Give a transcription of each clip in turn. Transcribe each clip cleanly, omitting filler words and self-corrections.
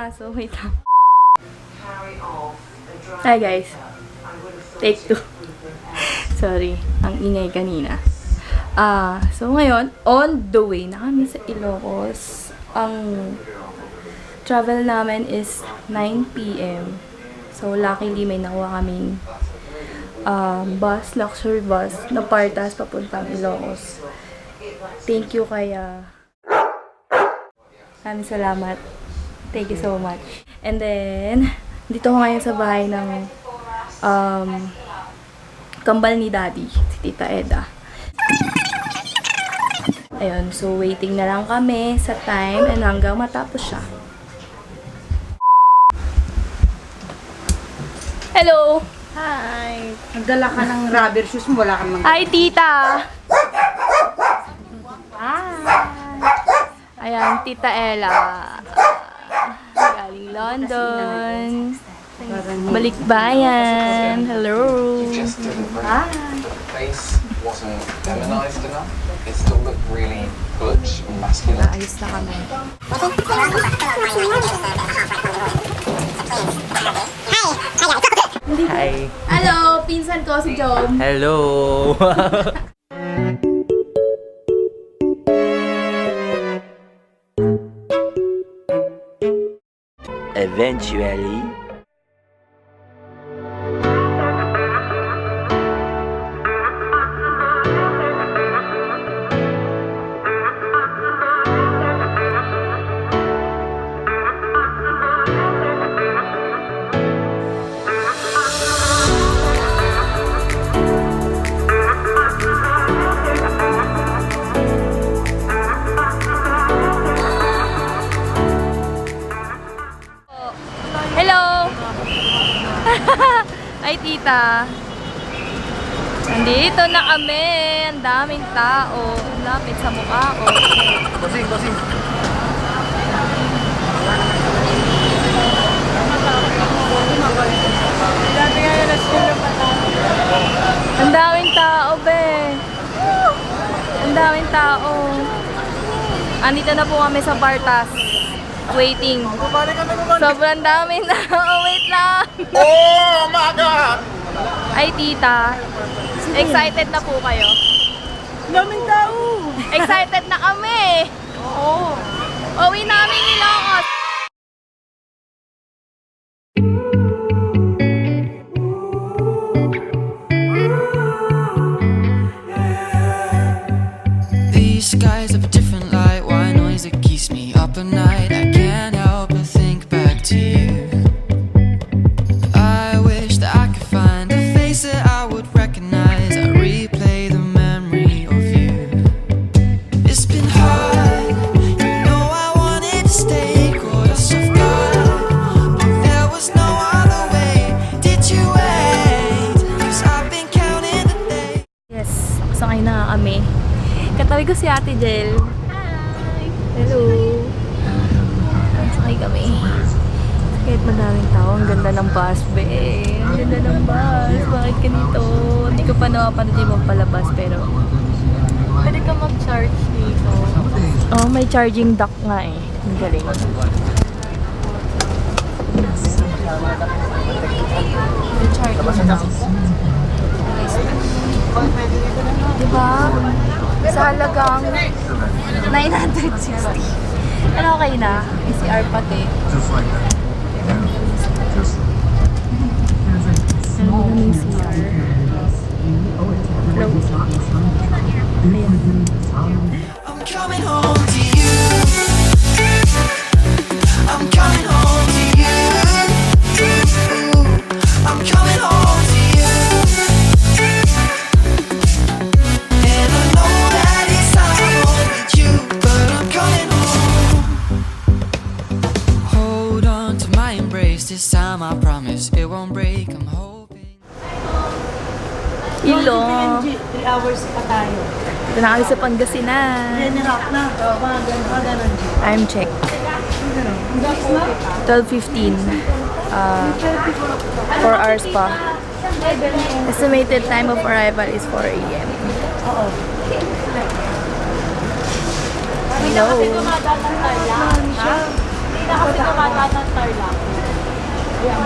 na. So, wait lang. Hi guys. Take 2. Sorry. Ang ingay kanina. So ngayon, on the way na kami sa Ilocos. Ang travel namin is 9 PM. So, luckily may nakuha kaming bus, luxury bus, na partas papuntang Ilocos. Thank you kaya. Maraming salamat. Thank you so much. And then, dito ko ngayon sa bahay ng kambal ni Daddy, si Tita Eda. Ayun, so waiting na lang kami sa time and hanggang matapos siya. Hello! Hi! Nagdala ka ng rubber shoes mo, wala kang Hi, Tita! Hi! Ayan, Tita Ella. Galing London. Balikbayan. Hello! Hi! Face wasn't feminized enough. It still looked really butch and masculine. Ayos na kami. Hi. Hello! Pinsan ko si Jom. Hello. Eventually. Hello! Ay, Tita. Nandito na kami. Ang daming tao. Lapit sa mukha ko. Basing. Ang daming tao, be. Ang daming tao. Andito na po kami sa Bartas. Waiting. Sobrang daming tao. Wait lang. Oh my God! Ay, Tita. Excited na po kayo? daming tao! Excited na kami. Oo. Uwi namin Ilocos. These skies have a different light. Why noise that keeps me up at night? I can't help but think back to you. I wish that I could find a face that I would recognize. I replay the memory of you. It's been hard, you know I wanted to stay, caught us off guard, but there was no other way. Did you wait? 'Cause I've been counting the days. Yes, sakay na kami. Katabi ko si Ate Jel. Hi! Hello! Sakay kami. Kahit madaming tao, ang ganda ng bus, be. Ang ganda ng bus. Bakit ka dito? Hindi ko pa napapanood yung magpalabas, pero pwede ka mag-charge dito. Oh, may charging dock nga eh. Ang galing. May charging dock. Diba? Sa halagang 960. Ano, okay na? PCR pati. Ano yung CR? Hello? Ayan. I'm coming home to you. I'm coming home to you. I'm coming home to you. And I know that it's time with you, but I'm coming home. Hold on to my embrace. This time I promise it won't break. I'm hoping. Ilo. 3 hours pa tayo. Ito na kami sa Pangasinan. General na. Ganun. Time check. 12:15. 4 hours pa. Estimated time of arrival is 4 AM. Oo. Hello. na kasi tumatatantar lang.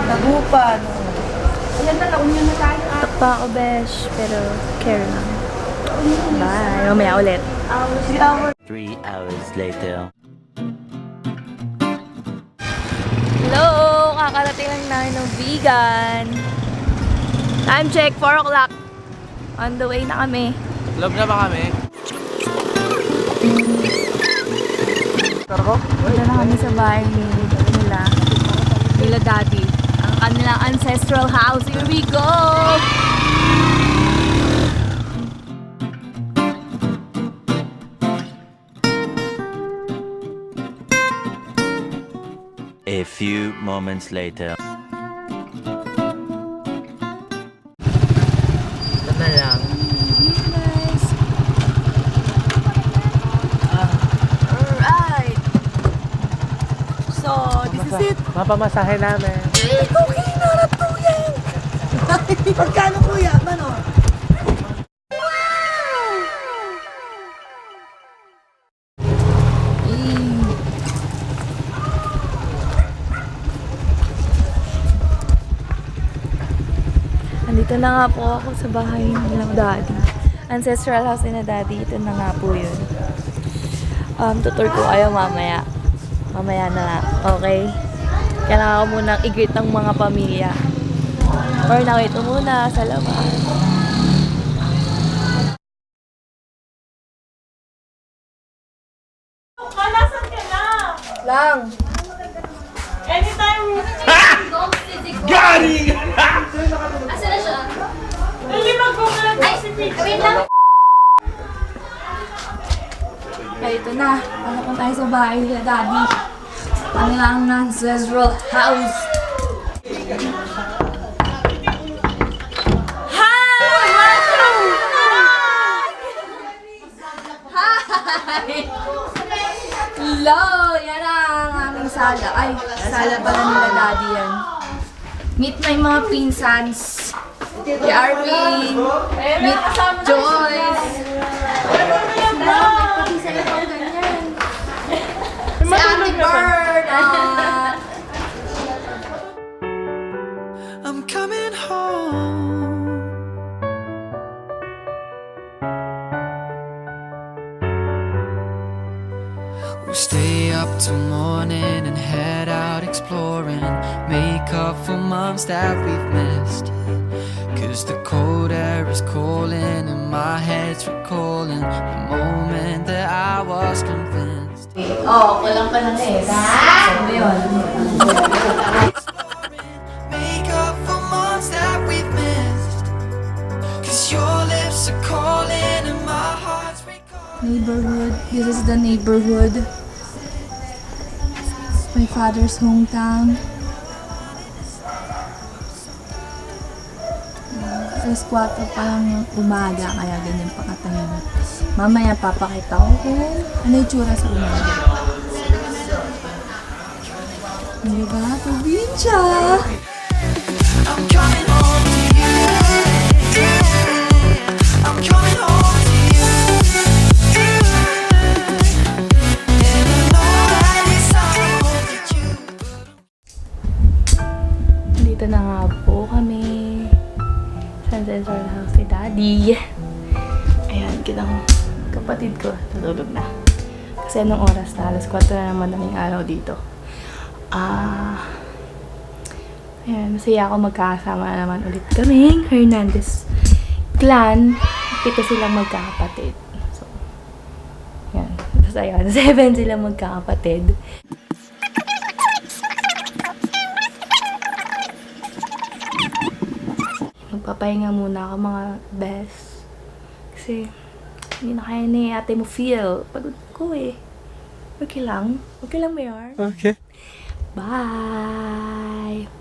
Tagupan. Ayan na, laon yun na tayo. Tok pa ako, besh. Pero care lang. Bye. Mamaya ulit. 3 hours later. Hello! Kakarating lang namin ng vegan. Time check, 4 o'clock. On the way na kami. Love na ba kami? Punta na kami sa bahay nila daddy. Ang kanilang ancestral house. Here we go! A few moments later. Na lang. Nice. Alright. So, this is it. Mapamasahe namin. Okay na, natuyan. Pagkano kuya? Mano? Andito na nga po ako sa bahay ng daddy. Ancestral house ni na daddy. Ito na nga po yun. Tutur ko kayo mamaya. Mamaya na. Okay? Kailangan ko munang i-greet ng mga pamilya. Or nawait mo muna sa labas. Nasaan ka na? Lang. Anytime. Gary! Asa na siya? Hindi mag-google ay si wait lang. Kaya ito na. Pasok na tayo sa bahay nila daddy. Kanilang ancestral house. Hi! Hello! Yan ang aming sala. Ay, sala pala nila daddy yan. Meet my mga pinsans. Si Arvin. Meet Joyce. May pati sa'yo pang ganyan. Si Ate Bird. I'm coming home. We'll stay up till morning and head out exploring. Make up for months that we've missed. Cause the cold air is calling and my head's recalling the moment that I was convinced. Oh, walang pananes. Ano yun? Make up for months that we've missed. Cause your lips are calling and my heart's recalling. Neighborhood. This is the neighborhood. My father's hometown. Alas 4 pa lang ng umaga, kaya ganyan pa katahimik. Mamaya papakita ko kung ano yung tsura sa umaga. Diba? Probinsya! I'm coming home to you. I'm coming home to you. And I know that it's all that you. Dito na nga po kami sa ancestral house ni Daddy. Ayan, kitang kapatid ko natulog na. Kasi anong oras na? Alas 4 na naman ng araw dito. Ayan, masaya ako magkakasama na naman ulit kaming Hernandez clan. 7 silang magkakapatid. So, ayan. Basta ayan, 7 silang magkakapatid. Magpapahinga muna ako mga best. Kasi, hindi na kaya ni atemophil. Pagod ko eh. Okay lang. Okay lang, Mayor. Okay. Bye!